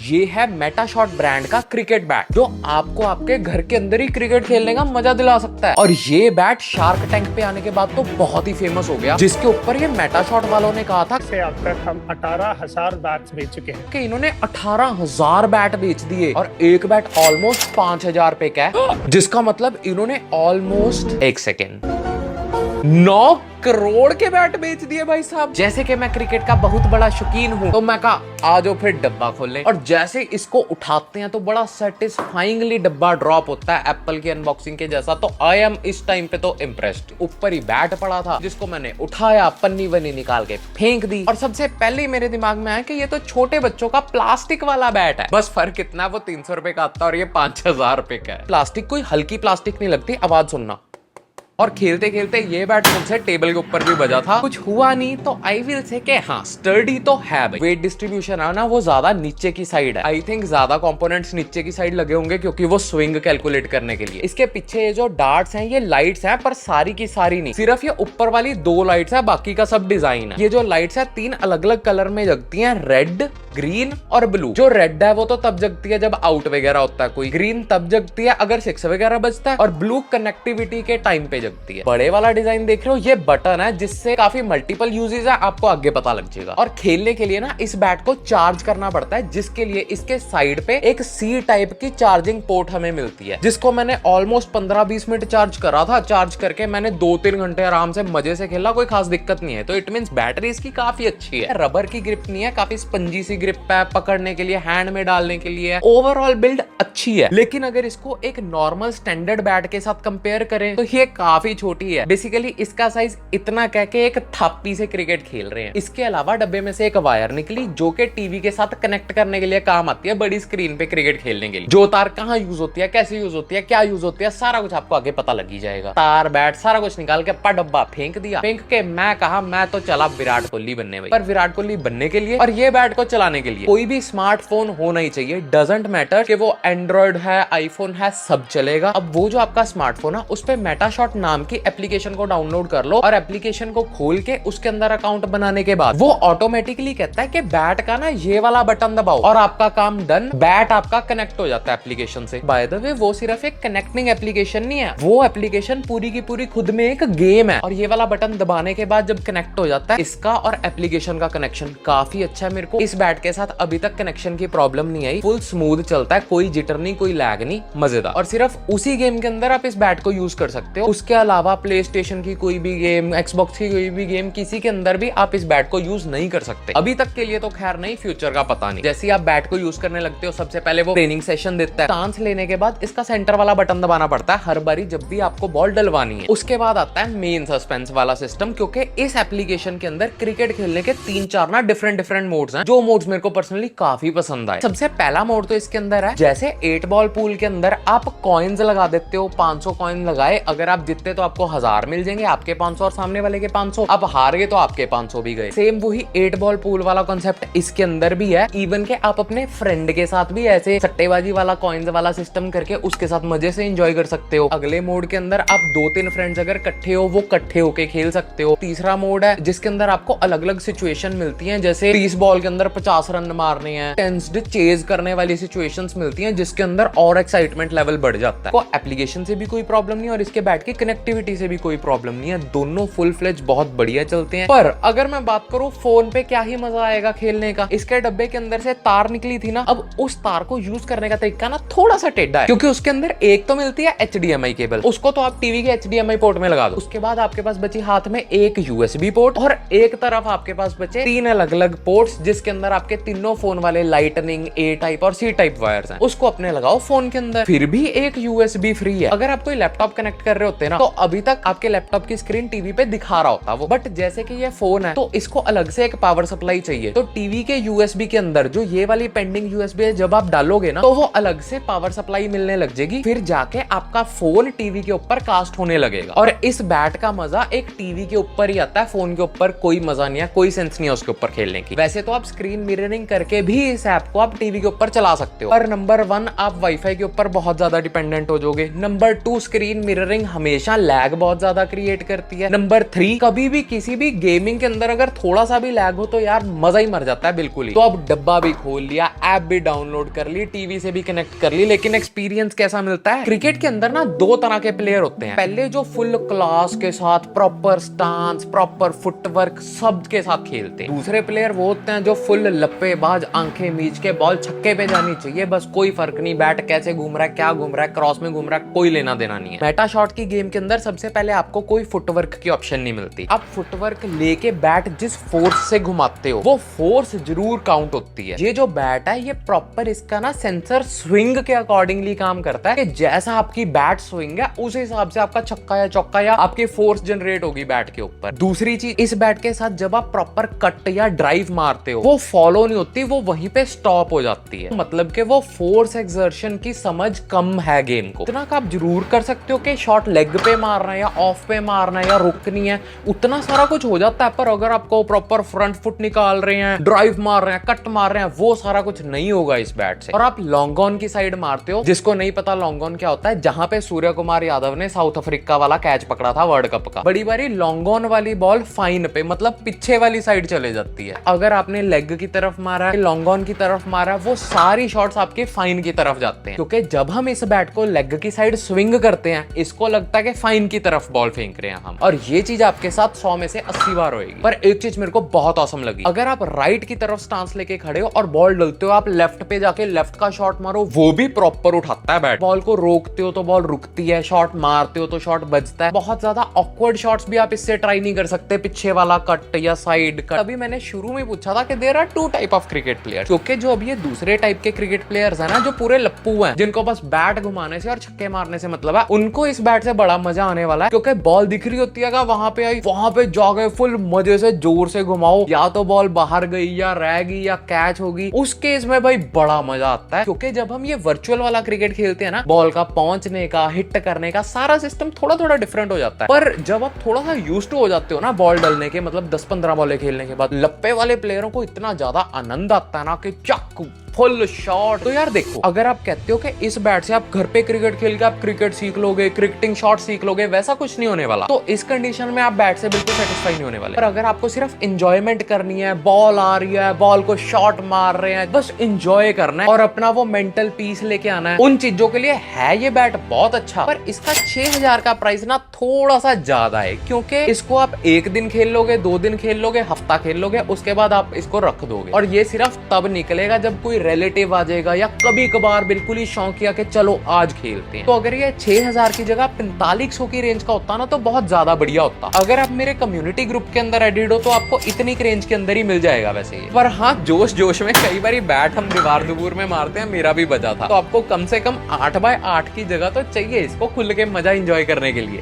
ये है मेटाशॉट ब्रांड का क्रिकेट बैट जो आपको आपके घर के अंदर ही क्रिकेट खेलने का मजा दिला सकता है। और ये बैट शार्क टैंक पे आने के बाद तो बहुत ही फेमस हो गया, जिसके ऊपर ये मेटाशॉट वालों ने कहा था से अब तक हम 18,000 बैट्स बेच चुके हैं कि इन्होंने 18,000 बैट बेच दिए और एक बैट ऑलमोस्ट 5,000 पे का है, जिसका मतलब इन्होंने ऑलमोस्ट 9 करोड़ के बैट बेच दिए भाई साहब। जैसे कि मैं क्रिकेट का बहुत बड़ा शौकीन हूं तो मैं कहा आ जाओ फिर डब्बा खोल लें, और जैसे इसको उठाते हैं तो बड़ा सेटिस्फाइंगली डब्बा ड्रॉप होता है एप्पल की अनबॉक्सिंग के जैसा। तो आई एम इस टाइम पे तो इम्प्रेस्ड। ऊपर ही बैट पड़ा था जिसको मैंने उठाया, पन्नी वन्नी निकाल के फेंक दी, और सबसे पहले मेरे दिमाग में आया कि ये तो छोटे बच्चों का प्लास्टिक वाला बैट है। बस फर्क इतना, वो 300 रुपए का आता है और ये 5,000 रुपए का है। प्लास्टिक कोई हल्की प्लास्टिक नहीं लगती, आवाज सुनना। और खेलते खेलते ये बैट मुझसे टेबल के ऊपर भी बजा था, कुछ हुआ नहीं। तो आई विल से कि हाँ स्टर्डी तो है भाई। वेट डिस्ट्रीब्यूशन है ना वो ज्यादा नीचे की साइड है। आई थिंक ज्यादा कंपोनेंट्स नीचे की साइड लगे होंगे क्योंकि वो स्विंग कैलकुलेट करने के लिए। इसके पीछे ये जो डार्ट्स हैं ये लाइट्स हैं, पर सारी की सारी नहीं, सिर्फ ये ऊपर वाली 2 लाइट्स है, बाकी का सब डिजाइन है। ये जो लाइट्स है 3 अलग अलग कलर में जगती हैं, रेड, ग्रीन और ब्लू। जो रेड है वो तो तब जगती है जब आउट वगैरह होता है कोई, ग्रीन तब जगती है अगर 6 वगैरह बजता है, और ब्लू कनेक्टिविटी के टाइम पे जगती है। बड़े वाला डिजाइन देख रहे हो, ये बटन है जिससे काफी मल्टीपल यूजेस है, आपको आगे पता लग जाएगा। और खेलने के लिए ना इस बैट को चार्ज करना पड़ता है, जिसके लिए इसके साइड पे एक सी टाइप की चार्जिंग पोर्ट हमें मिलती है, जिसको मैंने ऑलमोस्ट 15-20 मिनट चार्ज करा था। चार्ज करके मैंने 2-3 घंटे आराम से मजे से खेला, कोई खास दिक्कत नहीं है। तो इट मींस बैटरी इसकी काफी अच्छी है, रबर की ग्रिप नहीं है, काफी स्पंजी सी ग्रिप है, पकड़ने के लिए, हैंड में डालने के लिए ओवरऑल बिल्ड अच्छी है। लेकिन अगर इसको एक नॉर्मल स्टैंडर्ड बैट के साथ कंपेयर करें तो ये काफी छोटी है। बेसिकली इसका साइज इतना कह के एक थापी से क्रिकेट खेल रहे हैं। इसके अलावा डब्बे में से एक वायर निकली जो कि टीवी के साथ कनेक्ट करने के लिए काम आती है, बड़ी स्क्रीन पे क्रिकेट खेलने के लिए। जो तार कहाँ यूज होती है, कैसे यूज होती है, क्या यूज होती है, सारा कुछ आपको आगे पता लग ही जाएगा। तार, बैट सारा कुछ निकाल के डब्बा फेंक दिया। फेंक के मैं कहा मैं तो चला विराट कोहली बनने भाई। पर विराट कोहली बनने के लिए और ये बैट को चलाने के लिए कोई भी स्मार्टफोन होना ही चाहिए। डजंट मैटर कि वो एंड्रॉइड है, आईफोन है, सब चलेगा। अब वो जो आपका स्मार्टफोन है उस पे मेटाशॉट नाम की एप्लीकेशन को डाउनलोड कर लो, और एप्लीकेशन को खोल के उसके अंदर अकाउंट बनाने के बाद वो ऑटोमेटिकली कहता है कि बैट का ना ये वाला बटन दबाओ, और आपका काम डन। बैट आपका कनेक्ट हो जाता है एप्लीकेशन से। बाय द वे वो सिर्फ एक कनेक्टिंग एप्लीकेशन नहीं है, वो एप्लीकेशन पूरी की पूरी खुद में एक गेम है। और ये वाला बटन दबाने के बाद जब कनेक्ट हो जाता है, इसका और एप्लीकेशन का कनेक्शन काफी अच्छा है। मेरे को इस बैट के साथ अभी तक कनेक्शन की प्रॉब्लम नहीं आई, फुल स्मूथ चलता है, कोई जिटर नहीं, कोई लैग नहीं, मजेदार। और सिर्फ उसी गेम के अंदर आप इस बैट को यूज कर सकते हो। उसके अलावा प्ले स्टेशन की कोई भी गेम, एक्सबॉक्स की कोई भी गेम, किसी के अंदर भी आप इस बैट को यूज नहीं कर सकते अभी तक के लिए। तो खैर नहीं, फ्यूचर का पता नहीं। जैसे आप बैट को यूज करने लगते हो, सबसे पहले वो ट्रेनिंग सेशन देता है। सांस लेने के बाद इसका सेंटर वाला बटन दबाना पड़ता है हर बारी जब भी आपको बॉल डलवानी है। उसके बाद आता है मेन सस्पेंस वाला सिस्टम, क्योंकि इस एप्लीकेशन के अंदर क्रिकेट खेलने के 3-4 ना डिफरेंट मोड्स हैं, जो मोड्स मेरे को पर्सनली काफी पसंद आए। सबसे पहला मोड तो इसके अंदर है, जैसे 8 बॉल पूल के अंदर आप कॉइन्स लगा देते हो, 500 कॉइन लगाए, अगर आप जीतते तो आपको 1000 मिल जाएंगे, आपके 500 और सामने वाले के 500। अब हार गए तो आपके 500 भी गए। सेम वही 8 बॉल पूल वाला कॉन्सेप्ट इसके अंदर भी है। इवन के आप अपने फ्रेंड के साथ भी ऐसे सट्टेबाजी वाला कॉइन्स वाला सिस्टम करके उसके साथ मजे से एंजॉय कर सकते हो। अगले मोड के अंदर आप 2-3 फ्रेंड्स अगर इकट्ठे हो, वो इकट्ठे होके खेल सकते हो। तीसरा मोड है जिसके अंदर आपको अलग अलग सिचुएशन मिलती हैं, जैसे 30 बॉल के अंदर 50 रन मारने हैं, टेंस्ड चेज करने वाली सिचुएशंस मिलती हैं, जिसके अंदर और एक्साइटमेंट लेवल बढ़ जाता है। को एप्लीकेशन से भी कोई प्रॉब्लम नहीं और इसके बैट की कनेक्टिविटी से भी कोई प्रॉब्लम नहीं है, दोनों फुल फ्लेज बहुत बढ़िया चलते हैं। पर अगर मैं बात करूं फोन पे क्या ही मजा आएगा खेलने का। इसके डब्बे के अंदर से तार निकली थी ना, अब उस तार को यूज करने का तरीका ना थोड़ा सा टेढ़ा है, क्योंकि उसके अंदर एक तो मिलती है HDMI केबल, उसको तो आप टीवी के HDMI पोर्ट में लगा दो। उसके बाद आपके पास बची हाथ में एक USB पोर्ट, और एक तरफ आपके पास बचे 3 अलग अलग पोर्ट्स, जिसके अंदर आपके तीनों फोन वाले लाइटनिंग, A टाइप और C टाइप वायर्स हैं। उसको अपने लगाओ फोन के अंदर। फिर भी एक USB फ्री है। अगर आप कोई लैपटॉप कनेक्ट कर रहे होते ना, तो अभी तक आपके लैपटॉप की स्क्रीन टीवी पे दिखा रहा होता वो, बट जैसे कि ये फोन है तो इसको अलग से एक पावर सप्लाई चाहिए। तो टीवी के USB के अंदर जो ये वाली पेंडिंग USB है, जब आप डालोगे ना तो वो अलग से पावर सप्लाई मिलने लग जाएगी, फिर जाके आपका फोन टीवी के ऊपर कास्ट होने लगेगा। और इस बैट का मजा एक टीवी के ऊपर ही आता है, फोन के ऊपर कोई मजा नहीं है, कोई सेंस नहीं है उसके ऊपर खेलने की। वैसे तो आप स्क्रीन मिररिंग करके भी इस ऐप को आप टीवी के ऊपर चला सकते हो, पर नंबर 1 आप वाईफाई के ऊपर बहुत ज्यादा डिपेंडेंट हो जाओगे। नंबर 2 स्क्रीन मिररिंग हमेशा हमेशा लैग बहुत ज्यादा क्रिएट करती है। नंबर 3, कभी भी किसी भी गेमिंग के अंदर अगर थोड़ा सा भी लैग हो तो यार मजा ही मर जाता है बिल्कुल ही। तो अब डब्बा भी खोल लिया, ऐप भी डाउनलोड कर ली, टीवी से भी कनेक्ट कर ली, लेकिन एक्सपीरियंस कैसा मिलता है? क्रिकेट के अंदर ना दो तरह के प्लेयर होते हैं। पहले जो फुल क्लास के साथ प्रॉपर स्टांस, प्रॉपर फुटवर्क सब के साथ खेलते हैं। दूसरे प्लेयर वो होते हैं जो फुल लप्पेबाज, आंखें मीच के बॉल छक्के पे जानी चाहिए, बस कोई फर्क नहीं बैट कैसे घूम रहा है, क्या घूम रहा है, क्रॉस में घूम रहा है, कोई लेना देना नहीं है। मेटा शॉट की गेम के अंदर सबसे पहले आपको कोई फुटवर्क की ऑप्शन नहीं मिलती। आप फुटवर्क लेके बैट जिस फोर्स से घुमाते हो वो फोर्स जरूर काउंट होती है। ये जो बैट है ये प्रॉपर इसका ना सेंसर स्विंग के अकॉर्डिंगली काम करता है कि जैसा आपकी बैट स्विंग है उस हिसाब से आपका छक्का या चौका या आपकी फोर्स जनरेट होगी बैट के ऊपर। दूसरी चीज, इस बैट के साथ जब आप प्रॉपर कट या ड्राइव मारते हो वो फॉलो नहीं होती, वो वहीं पे स्टॉप हो जाती है। मतलब कि वो फोर्स एक्सर्शन की समझ कम है गेम को। इतना आप जरूर कर सकते हो कि शॉट लेग पे मारना है या ऑफ पे मारना है या रुकनी है, उतना सारा कुछ हो जाता है। पर अगर आपको प्रॉपर फ्रंट फुट निकाल रहे हैं, ड्राइव मार रहे हैं, कट मार रहे हैं, वो सारा कुछ नहीं होगा इस बैट से। और आप लॉन्ग ऑन की साइड मारते हो, जिसको नहीं पता लॉन्ग ऑन क्या होता है, जहां पे सूर्य कुमार यादव ने साउथ अफ्रीका वाला कैच पकड़ा था वर्ल्ड कप का। बड़ी बारी लॉन्ग ऑन वाली बॉल फाइन पे मतलब पीछे वाली साइड चले जाती है। अगर आपने लेग की तरफ मारा है, लॉन्ग ऑन की तरफ मारा, वो सारी शॉट्स आपके फाइन की तरफ जाते हैं। क्योंकि जब हम इस बैट को लेग की साइड स्विंग करते हैं, इसको लगता है कि फाइन की तरफ बॉल फेंक रहे हैं हम। और ये चीज आपके साथ 100 में से 80 बार होगी। पर एक चीज मेरे को बहुत औसम लगी, अगर आप राइट की तरफ स्टांस लेके खड़े हो और बॉल डलते हो, आप लेफ्ट पे जाके लेफ्ट का शॉट मारो, वो भी प्रॉपर उठाता है बैट। बॉल को रोकते हो तो बॉल रुकती है, शॉट मारते हो तो शॉट बजता है। बहुत ज्यादा ऑकवर्ड शॉट्स भी आप इससे ट्राई नहीं कर सकते, पीछे वाला कट या साइड कट। अभी मैंने शुरू में पूछा था कि there are 2 type of cricket player, क्योंकि जो अभी ये दूसरे टाइप के क्रिकेट प्लेयर्स है ना, जो पूरे लप्पू हैं, जिनको बस बैट घुमाने से और छक्के मारने से मतलब है, उनको इस बैट से बड़ा मजा आने वाला है। क्योंकि बॉल दिख रही होती है, वहां पे आई, वहां पे जाके फुल मजे से जोर से घुमाओ, या तो बॉल बाहर गई या रह गई या कैच होगी, उस केस में भाई बड़ा मजा आता है। क्योंकि जब हम ये वर्चुअल वाला क्रिकेट खेलते हैं ना, बॉल का पहुंचने का, हिट करने का सारा सिस्टम थोड़ा थोड़ा डिफरेंट हो जाता है। पर जब आप थोड़ा सा यूज्ड टू हो जाते हो ना बॉल डलने के, मतलब 10-15 बॉलें खेलने के बाद, लप्पे वाले प्लेयरों को इतना ज्यादा आनंद आता है ना कि चक फुल शॉट। तो यार देखो, अगर आप कहते हो कि इस बैट से आप घर पे क्रिकेट खेल के आप क्रिकेट सीख लोगे, क्रिकेटिंग शॉट सीख लोगे, वैसा कुछ नहीं होने वाला। तो इस कंडीशन में आप बैट से बिल्कुल सेटिस्फाई नहीं होने वाले। पर अगर आपको सिर्फ एंजॉयमेंट करनी है, बॉल आ रही है, बॉल को शॉट मार रहे हैं, बस एंजॉय करना है और अपना वो मेंटल पीस लेके आना है, उन चीजों के लिए है ये बैट बहुत अच्छा। पर इसका 6000 का प्राइस ना थोड़ा सा ज्यादा है, क्योंकि इसको आप 1 दिन खेल लोगे, 2 दिन खेल लोगे, हफ्ता खेल लोगे, उसके बाद आप इसको रख दोगे। और ये सिर्फ तब निकलेगा जब कोई रिलेटिव आ जाएगा या कभी कभार बिल्कुल ही शौकिया के चलो आज खेलते हैं। तो अगर ये 6000 की जगह 4500 की रेंज का होता ना तो बहुत ज्यादा बढ़िया होता। अगर आप मेरे कम्युनिटी ग्रुप के अंदर एडिड हो तो आपको इतनी रेंज के अंदर ही मिल जाएगा वैसे ही। पर हाँ, जोश जोश में कई बार बैट हम दीवार दुबूर में मारते हैं, मेरा भी बजा था। तो आपको कम से कम 8x8 की जगह तो चाहिए इसको खुल के मजा एंजॉय करने के लिए।